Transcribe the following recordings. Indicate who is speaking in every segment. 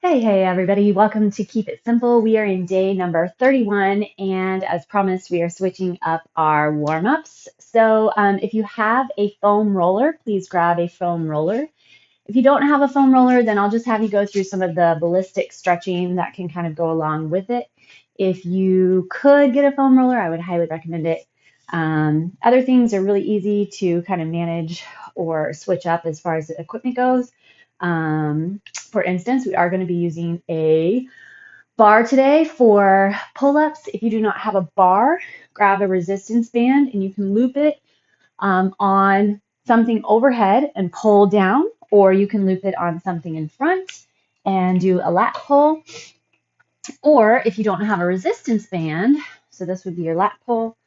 Speaker 1: Hey everybody, welcome to Keep It Simple. We are in day number 31, and as promised, we are switching up our warm-ups. So if you have a foam roller, please grab a foam roller. If you don't have a foam roller, then I'll just have you go through some of the ballistic stretching that can kind of go along with it. If you could get a foam roller, I would highly recommend it. Other things are really easy to kind of manage or switch up as far as the equipment goes. For instance, we are going to be using a bar today for pull-ups. If you do not have a bar, grab a resistance band and you can loop it on something overhead and pull down, or you can loop it on something in front and do a lat pull. Or if you don't have a resistance band, so this would be your lat pull,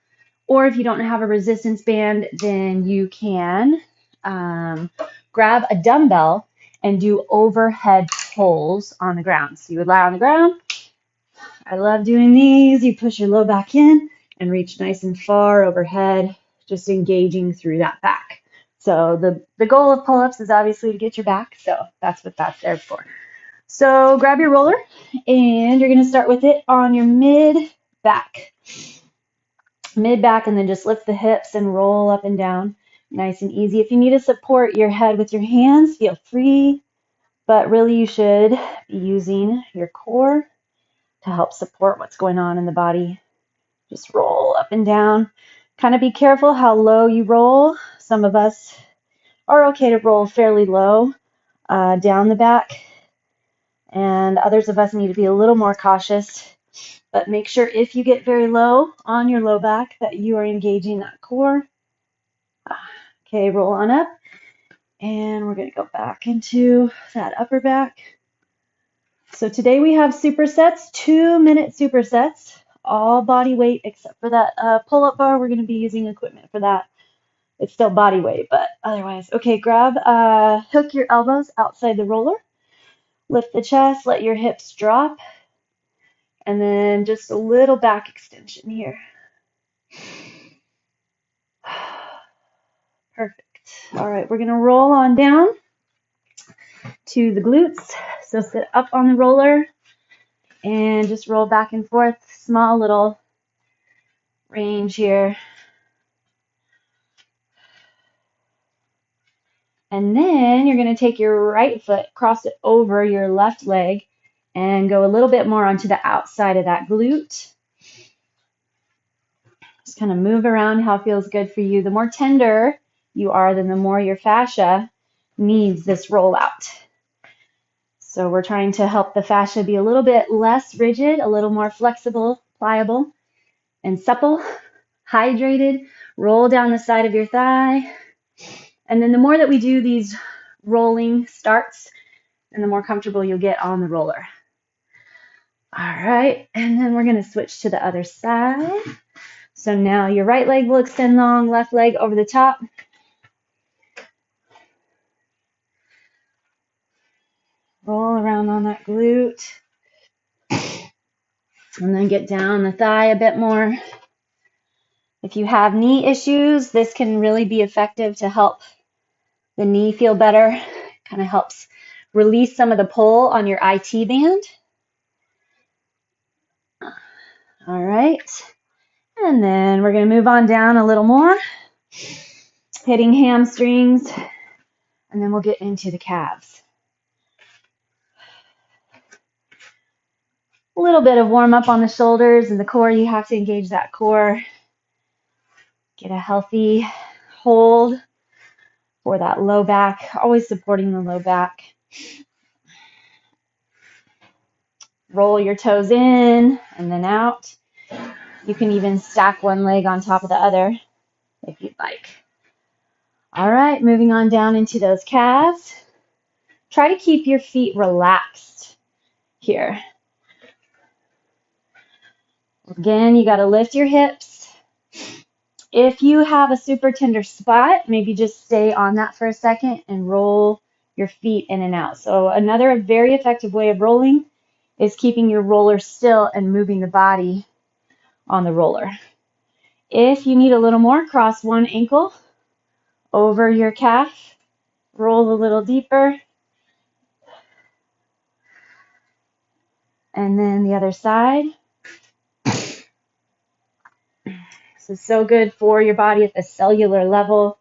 Speaker 1: or if you don't have a resistance band, then you can grab a dumbbell and do overhead pulls on the ground. So you would lie on the ground. I love doing these. You push your low back in and reach nice and far overhead, just engaging through that back. So the goal of pull-ups is obviously to get your back, so that's what that's there for. So grab your roller, and you're going to start with it on your mid-back, and then just lift the hips and roll up and down, nice and easy. If you need to support your head with your hands, feel free, but really you should be using your core to help support what's going on in the body. Just roll up and down. Kind of be careful how low you roll. Some of us are okay to roll fairly low down the back, and others of us need to be a little more cautious. But make sure if you get very low on your low back that you are engaging that core. Okay, roll on up, and we're going to go back into that upper back. So today we have supersets, 2-minute supersets, all body weight except for that pull-up bar. We're going to be using equipment for that. It's still body weight, but otherwise. Okay, hook your elbows outside the roller, lift the chest, let your hips drop, and then just a little back extension here. Perfect. All right, we're going to roll on down to the glutes. So sit up on the roller and just roll back and forth. Small little range here. And then you're going to take your right foot, cross it over your left leg, and go a little bit more onto the outside of that glute. Just kind of move around how it feels good for you. The more tender you are, then the more your fascia needs this rollout. So we're trying to help the fascia be a little bit less rigid, a little more flexible, pliable, and supple, hydrated. Roll down the side of your thigh. And then the more that we do these rolling starts, and the more comfortable you'll get on the roller. All right, and then we're going to switch to the other side. So now your right leg will extend long, left leg over the top. Roll around on that glute. And then get down the thigh a bit more. If you have knee issues, this can really be effective to help the knee feel better. Kind of helps release some of the pull on your IT band. All right. And then we're going to move on down a little more, hitting hamstrings, and then we'll get into the calves. A little bit of warm up on the shoulders and the core. You have to engage that core. Get a healthy hold for that low back, always supporting the low back. Roll your toes in and then out. You can even stack one leg on top of the other if you'd like. All right, moving on down into those calves. Try to keep your feet relaxed here. Again, you got to lift your hips. If you have a super tender spot, maybe just stay on that for a second and roll your feet in and out. So another very effective way of rolling is keeping your roller still and moving the body on the roller. If you need a little more, cross one ankle over your calf, roll a little deeper. And then the other side. This is so good for your body at the cellular level,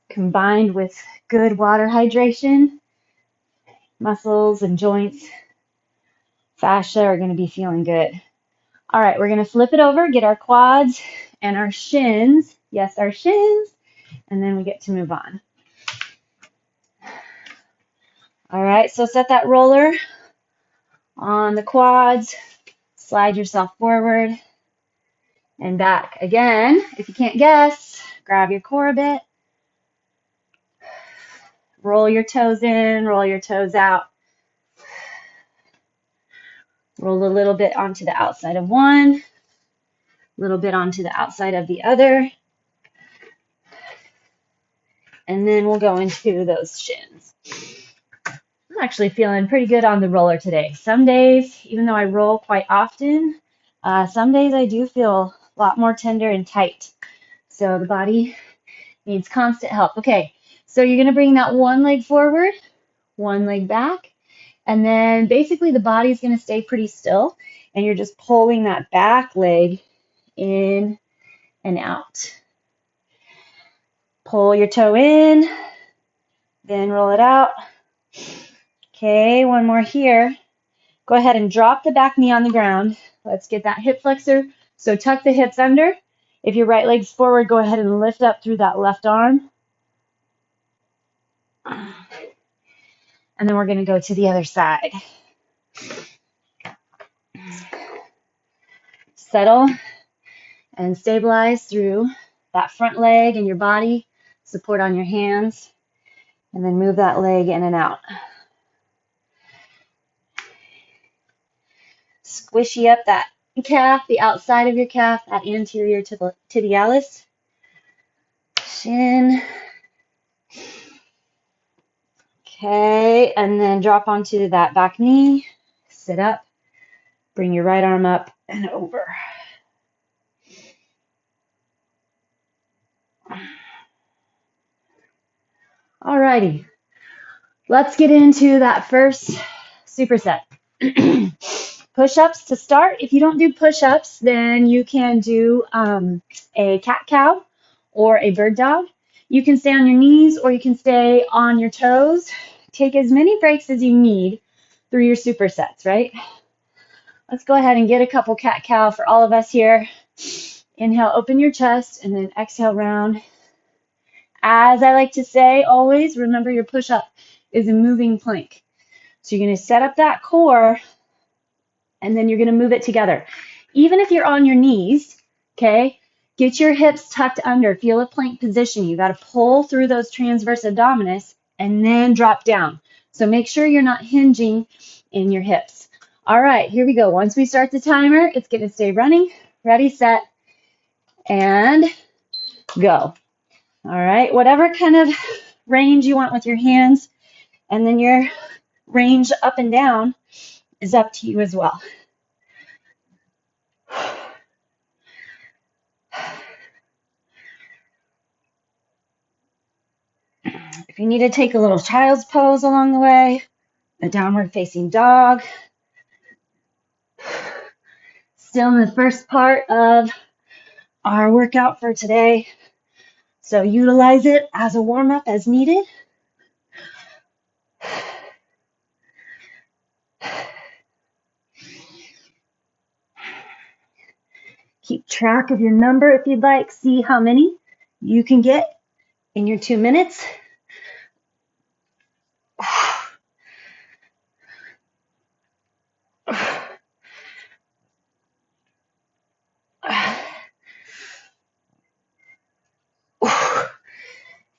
Speaker 1: combined with good water hydration. Muscles and joints, fascia are going to be feeling good. All right, we're going to flip it over, get our quads and our shins. Yes, our shins. And then we get to move on. All right, so set that roller on the quads. Slide yourself forward and back. Again, if you can't guess, grab your core a bit. Roll your toes in, roll your toes out. Roll a little bit onto the outside of one, a little bit onto the outside of the other. And then we'll go into those shins. I'm actually feeling pretty good on the roller today. Some days, even though I roll quite often, some days I do feel a lot more tender and tight. So the body needs constant help. Okay, so you're going to bring that one leg forward, one leg back, and then basically the body's going to stay pretty still, and you're just pulling that back leg in and out. Pull your toe in, then roll it out. Okay, one more here. Go ahead and drop the back knee on the ground. Let's get that hip flexor. So tuck the hips under. If your right leg's forward, go ahead and lift up through that left arm. And then we're going to go to the other side. Settle and stabilize through that front leg and your body. Support on your hands. And then move that leg in and out. Squishy up that calf, the outside of your calf, that anterior tibialis. Shin. Okay, and then drop onto that back knee. Sit up. Bring your right arm up and over. Alrighty, let's get into that first superset. Push-ups to start. If you don't do push-ups, then you can do a cat-cow or a bird dog. You can stay on your knees or you can stay on your toes. Take as many breaks as you need through your supersets, right? Let's go ahead and get a couple cat-cow for all of us here. Inhale, open your chest, and then exhale, round. As I like to say, always remember your push-up is a moving plank. So you're going to set up that core, and then you're going to move it together. Even if you're on your knees, okay, get your hips tucked under. Feel a plank position. You got to pull through those transverse abdominis and then drop down. So make sure you're not hinging in your hips. All right, here we go. Once we start the timer, it's going to stay running. Ready, set, and go. All right, whatever kind of range you want with your hands, and then your range up and down is up to you as well. If you need to take a little child's pose along the way, a downward facing dog. Still in the first part of our workout for today. So utilize it as a warm-up as needed. Keep track of your number if you'd like. See how many you can get in your 2 minutes. Whew.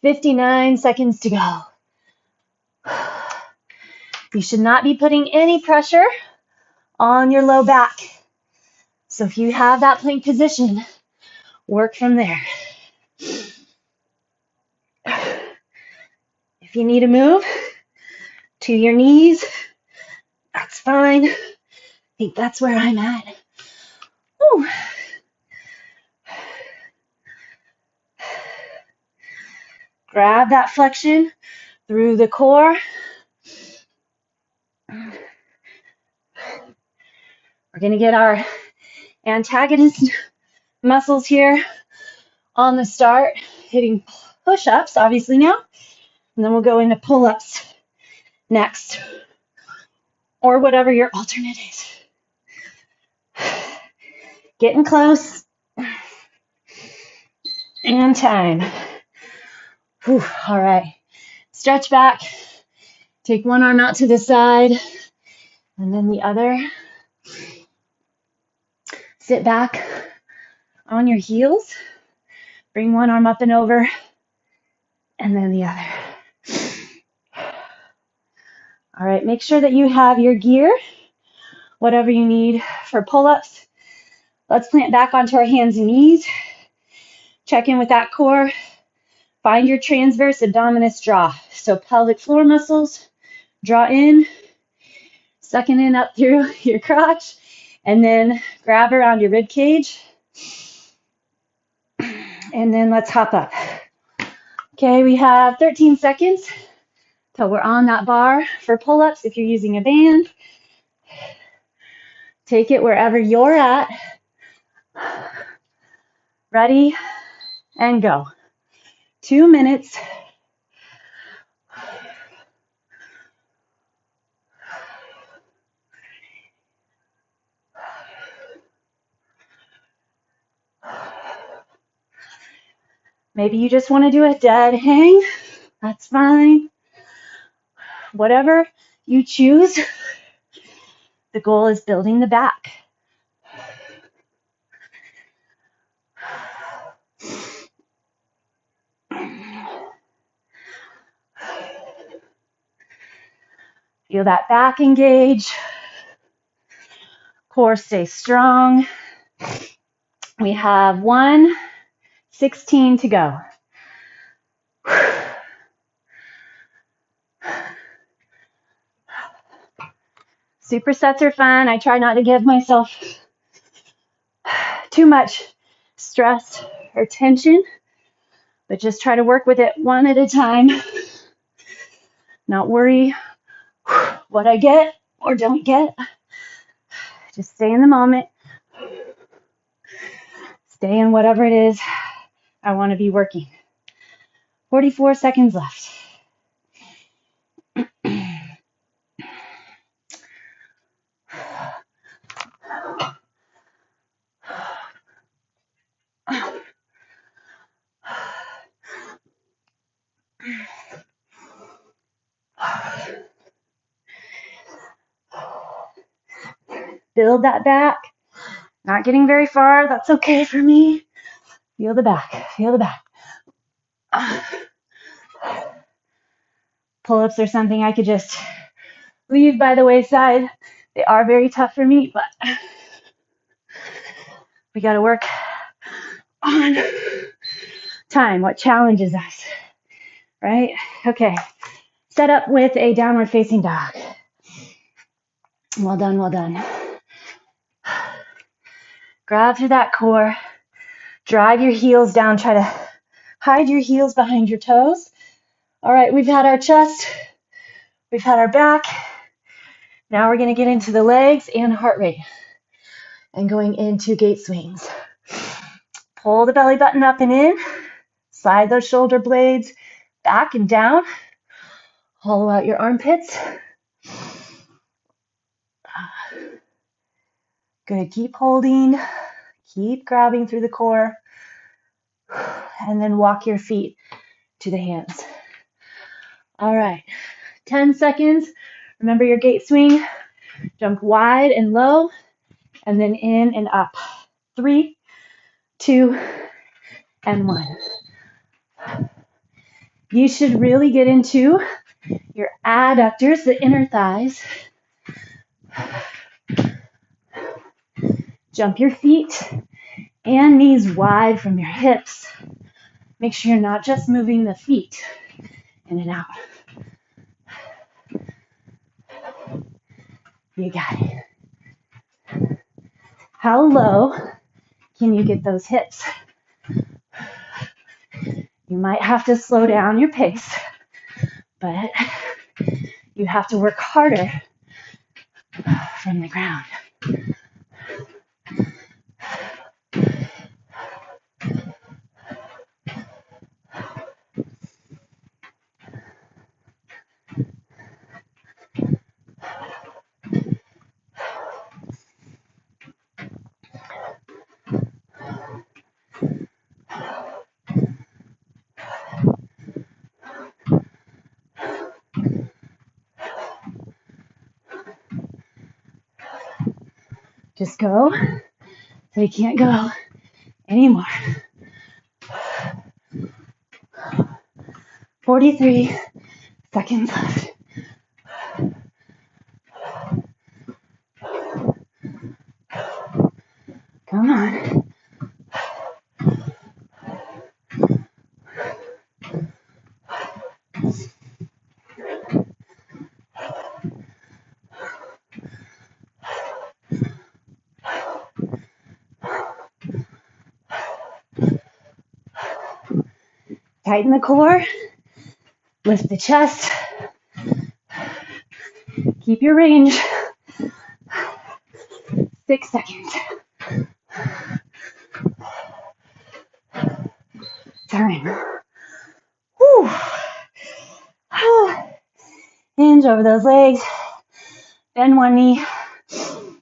Speaker 1: 59 seconds to go. You should not be putting any pressure on your low back. So if you have that plank position, work from there. If you need to move to your knees, that's fine. I think that's where I'm at. Whew. Grab that flexion through the core. We're going to get our antagonist muscles here on the start, hitting push-ups, obviously now, and then we'll go into pull-ups next, or whatever your alternate is. Getting close, and time. Whew, all right, stretch back, take one arm out to the side, and then the other. Sit back on your heels, bring one arm up and over, and then the other. All right, make sure that you have your gear, whatever you need for pull-ups. Let's plant back onto our hands and knees. Check in with that core. Find your transverse abdominis draw. So pelvic floor muscles, draw in, sucking in up through your crotch, and then grab around your rib cage. And then let's hop up. Okay, we have 13 seconds till we're on that bar for pull-ups. If you're using a band, take it wherever you're at. Ready, and go. 2 minutes. Maybe you just want to do a dead hang. That's fine. Whatever you choose, the goal is building the back. Feel that back engage. Core stay strong. We have 1:16 to go. Supersets are fun. I try not to give myself too much stress or tension, but just try to work with it one at a time. Not worry what I get or don't get. Just stay in the moment. Stay in whatever it is I want to be working. 44 seconds left. Build that back. Not getting very far. That's okay for me. Feel the back. Feel the back. Pull-ups are something I could just leave by the wayside. They are very tough for me, but we got to work on time. What challenges us, right? Okay. Set up with a downward facing dog. Well done, well done. Grab through that core. Drive your heels down. Try to hide your heels behind your toes. All right, we've had our chest. We've had our back. Now we're going to get into the legs and heart rate. And going into gate swings. Pull the belly button up and in. Slide those shoulder blades back and down. Hollow out your armpits. Good. Keep holding. Keep grabbing through the core. And then walk your feet to the hands. All right. 10 seconds. Remember your gate swing. Jump wide and low. And then in and up. 3, 2, and 1. You should really get into your adductors, the inner thighs. Jump your feet and knees wide from your hips. Make sure you're not just moving the feet in and out. You got it. How low can you get those hips? You might have to slow down your pace, but you have to work harder from the ground. Just go so you can't go anymore. 43 seconds left. Come on. Tighten the core. Lift the chest. Keep your range. 6 seconds. Time. Whew. Hinge over those legs. Bend one knee,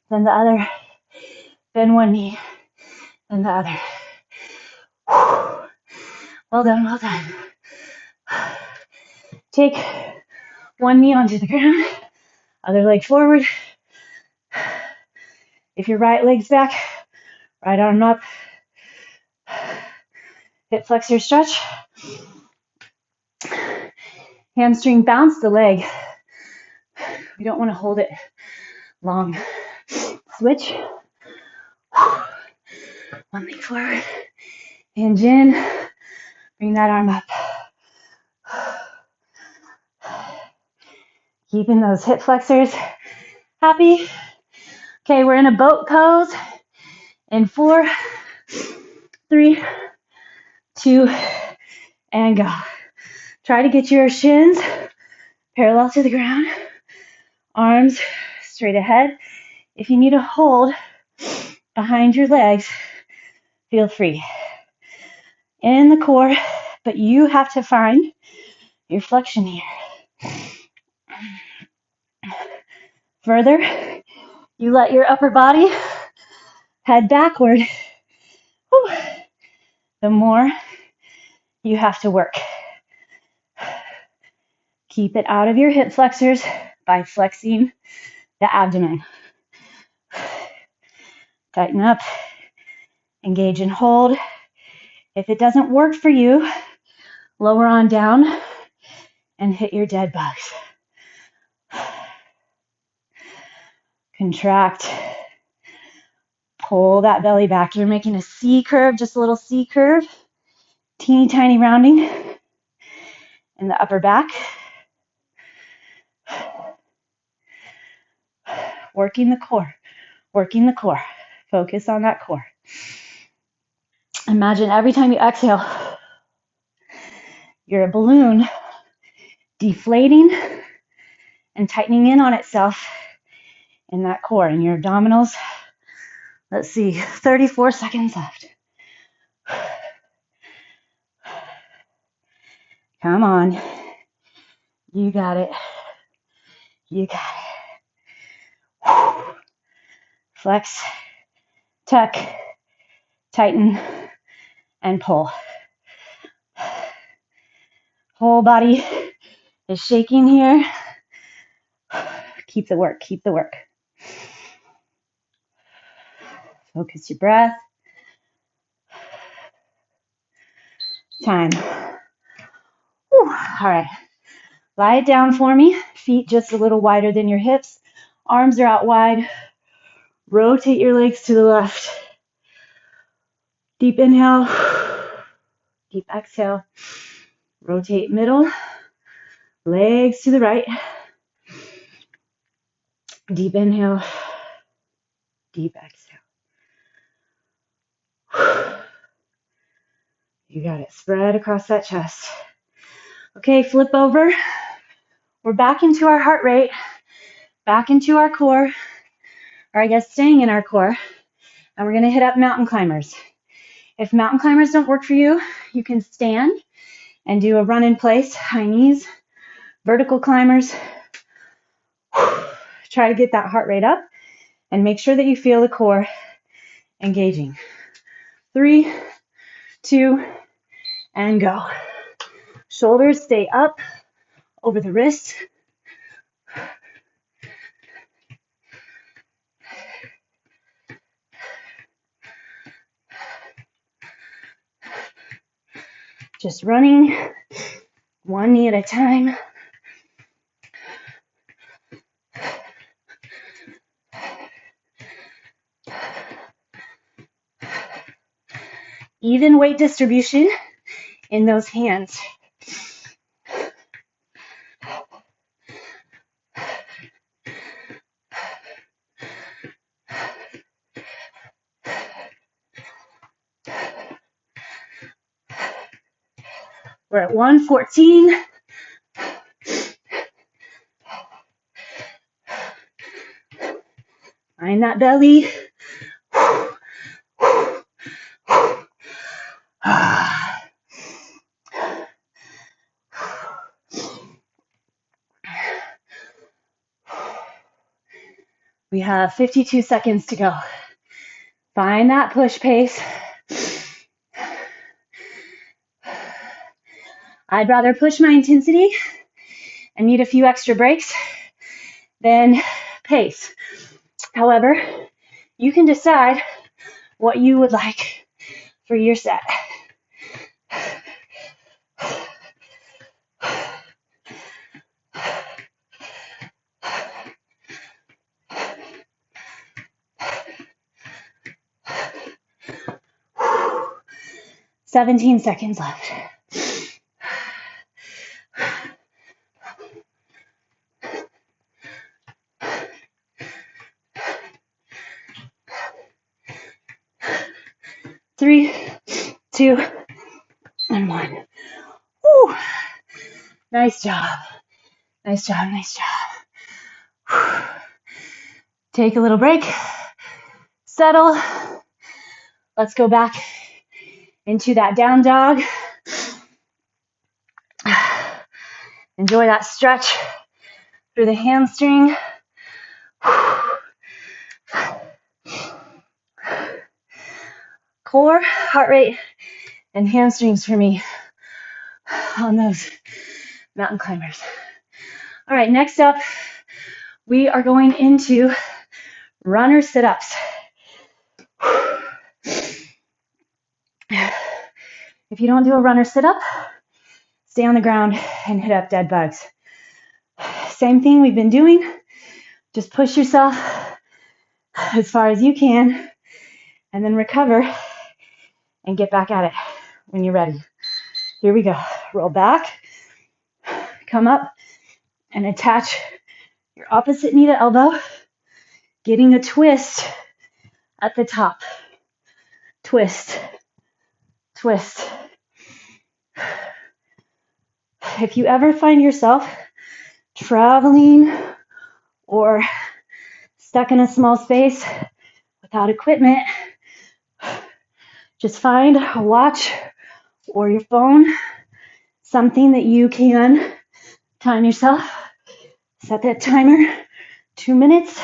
Speaker 1: then the other. Bend one knee, then the other. Whew. Well done, well done. Take one knee onto the ground, other leg forward. If your right leg's back, right arm up. Hip flexor stretch. Hamstring bounce the leg. We don't want to hold it long. Switch. One leg forward. Hinge in. Bring that arm up. Keeping those hip flexors happy. Okay, we're in a boat pose. In 4, 3, 2, and go. Try to get your shins parallel to the ground. Arms straight ahead. If you need to hold behind your legs, feel free. In the core, but you have to find your flexion here. Further, you let your upper body head backward. Whew. The more you have to work. Keep it out of your hip flexors by flexing the abdomen. Tighten up, engage and hold. If it doesn't work for you, lower on down and hit your dead bugs. Contract. Pull that belly back. You're making a C curve, just a little C curve. Teeny tiny rounding in the upper back. Working the core. Working the core. Focus on that core. Imagine every time you exhale, you're a balloon deflating and tightening in on itself in that core. And your abdominals, let's see, 34 seconds left. Come on. You got it. You got it. Flex, tuck, tighten, and pull. Whole body is shaking here. Keep the work, keep the work. Focus your breath. Time. Whew. All right. Lie it down for me. Feet just a little wider than your hips. Arms are out wide. Rotate your legs to the left. Deep inhale. Deep exhale. Rotate middle. Legs to the right. Deep inhale. Deep exhale. You got it. Spread across that chest. Okay, flip over. We're back into our heart rate. Back into our core. Or I guess staying in our core. And we're going to hit up mountain climbers. If mountain climbers don't work for you, you can stand and do a run in place, high knees, vertical climbers. Try to get that heart rate up and make sure that you feel the core engaging. 3, 2, and go. Shoulders stay up over the wrists. Just running one knee at a time. Even weight distribution in those hands. We're at 114. Find that belly. We have 52 seconds to go. Find that push pace. I'd rather push my intensity and need a few extra breaks than pace. However, you can decide what you would like for your set. Seventeen seconds left. Three, two, and one. Woo. Nice job. Nice job, nice job. Take a little break. Settle. Let's go back into that down dog. Enjoy that stretch through the hamstring. Core, heart rate, and hamstrings for me on those mountain climbers. All right, next up, we are going into runner sit-ups. If you don't do a runner sit-up, stay on the ground and hit up dead bugs. Same thing we've been doing. Just push yourself as far as you can and then recover and get back at it when you're ready. Here we go. Roll back, come up, and attach your opposite knee to elbow, getting a twist at the top. Twist, twist. If you ever find yourself traveling or stuck in a small space without equipment, just find a watch or your phone, something that you can time yourself. Set that timer, 2 minutes,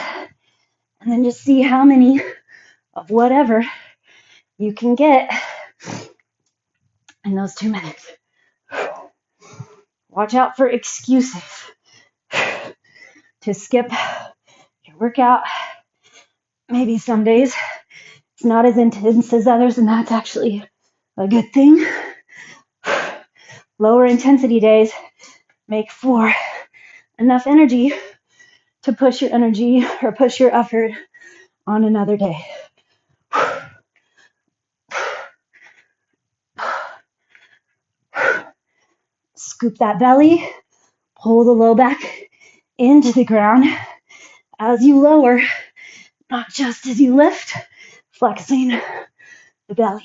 Speaker 1: and then just see how many of whatever you can get in those 2 minutes. Watch out for excuses to skip your workout. Maybe some days it's not as intense as others, and that's actually a good thing. Lower intensity days make for enough energy to push your energy or push your effort on another day. Scoop that belly, pull the low back into the ground as you lower, not just as you lift, flexing the belly.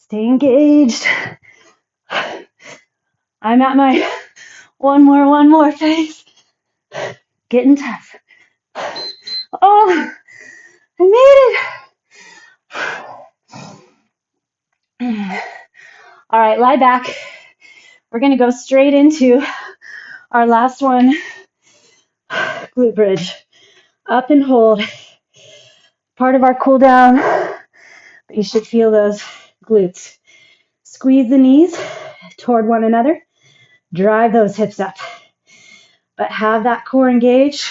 Speaker 1: Stay engaged. I'm at my one more phase. Getting tough. Oh, I made it. All right, lie back. We're going to go straight into our last one, glute bridge. Up and hold. Part of our cool down, but you should feel those glutes. Squeeze the knees toward one another. Drive those hips up. But have that core engaged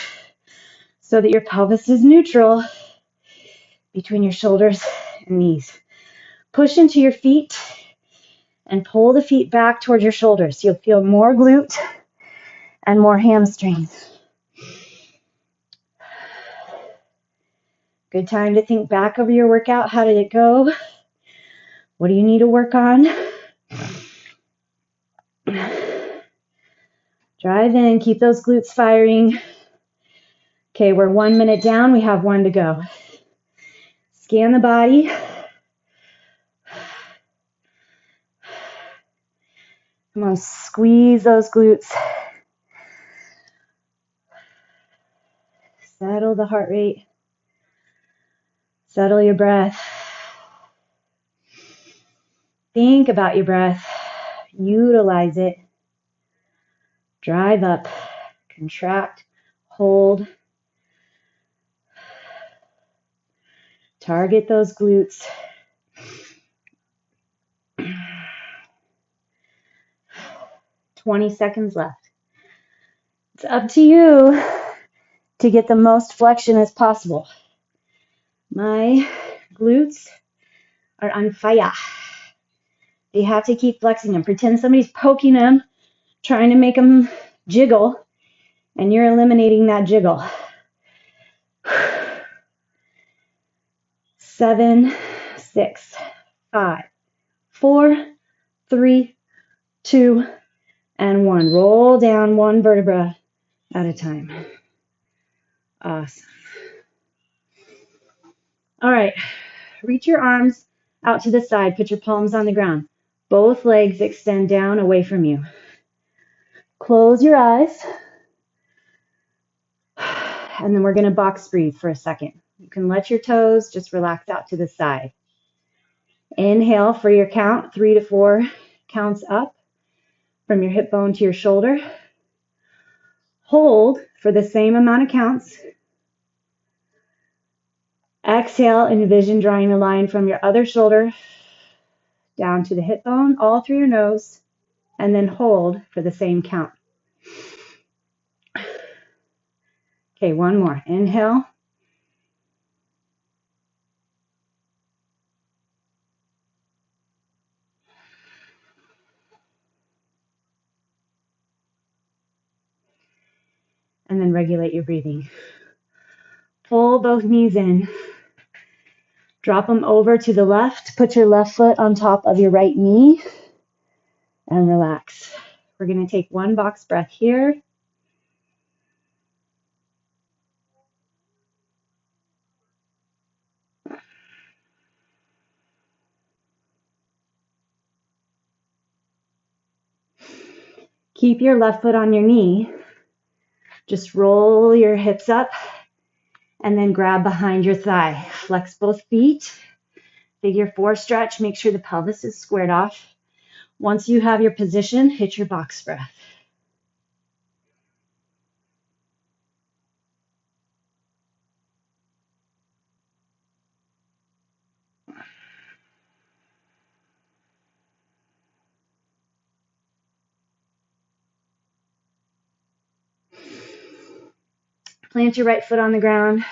Speaker 1: so that your pelvis is neutral between your shoulders and knees. Push into your feet and pull the feet back towards your shoulders. You'll feel more glute and more hamstring. Good time to think back over your workout. How did it go? What do you need to work on? Drive in, keep those glutes firing. Okay, we're 1 minute down, we have 1 to go. Scan the body. Come on, squeeze those glutes. Settle the heart rate. Settle your breath. Think about your breath. Utilize it. Drive up. Contract. Hold. Target those glutes. "20 seconds left. It's up to you to get the most flexion as possible. My glutes are on fire. You have to keep flexing them. Pretend somebody's poking them, trying to make them jiggle, and you're eliminating that jiggle. 7, 6, 5, 4, 3, 2, and 1. Roll down 1 vertebra at a time. Awesome. All right. Reach your arms out to the side. Put your palms on the ground. Both legs extend down away from you. Close your eyes. And then we're going to box breathe for a second. You can let your toes just relax out to the side. Inhale for your count, 3 to 4 counts up from your hip bone to your shoulder. Hold for the same amount of counts. Exhale, envision drawing a line from your other shoulder down to the hip bone, all through your nose, and then hold for the same count. Okay, 1 more. Inhale. And then regulate your breathing. Pull both knees in. Drop them over to the left. Put your left foot on top of your right knee and relax. We're going to take 1 box breath here. Keep your left foot on your knee. Just roll your hips up and then grab behind your thigh. Flex both feet. Figure 4 stretch. Make sure the pelvis is squared off. Once you have your position, hit your box breath. Plant your right foot on the ground.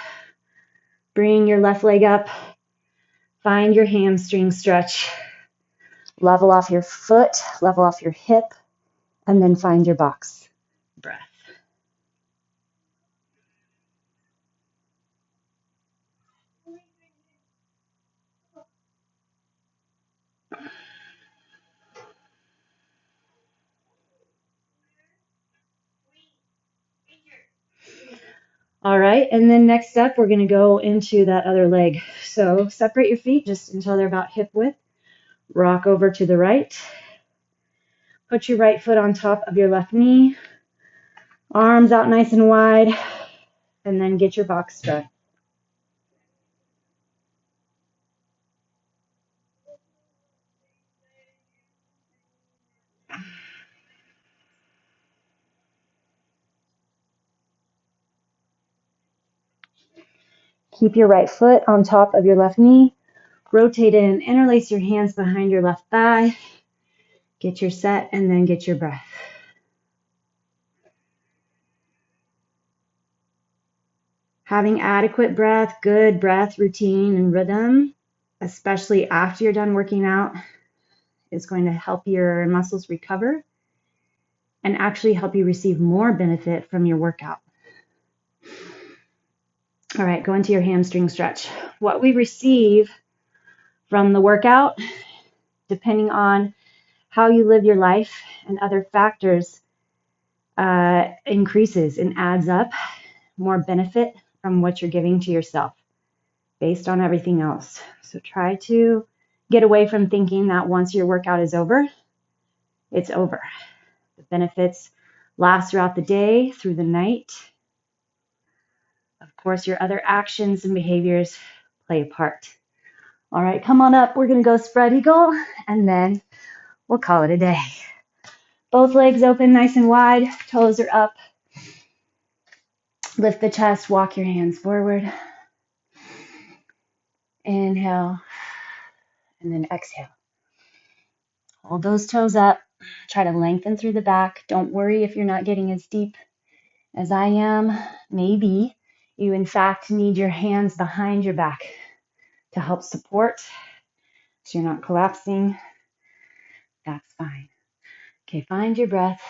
Speaker 1: Bring your left leg up. Find your hamstring stretch. Level off your foot, level off your hip, and then find your box breath. All right, and then next up, we're going to go into that other leg. So separate your feet just until they're about hip width. Rock over to the right. Put your right foot on top of your left knee. Arms out nice and wide. And then get your box breath. Keep your right foot on top of your left knee. Rotate in, interlace your hands behind your left thigh. Get your set and then get your breath. Having adequate breath, good breath routine and rhythm, especially after you're done working out, is going to help your muscles recover and actually help you receive more benefit from your workout. All right, go into your hamstring stretch. What we receive from the workout, depending on how you live your life and other factors, increases and adds up more benefit from what you're giving to yourself based on everything else. So try to get away from thinking that once your workout is over, it's over. The benefits last throughout the day, through the night. Of course, your other actions and behaviors play a part. All right, come on up. We're going to go spread eagle, and then we'll call it a day. Both legs open nice and wide. Toes are up. Lift the chest. Walk your hands forward. Inhale, and then exhale. Hold those toes up. Try to lengthen through the back. Don't worry if you're not getting as deep as I am. Maybe you, in fact, need your hands behind your back to help support so you're not collapsing. That's fine. Okay, find your breath.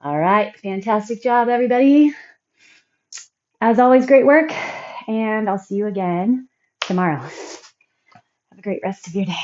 Speaker 1: All right, fantastic job, everybody. As always, great work, and I'll see you again tomorrow. Have a great rest of your day.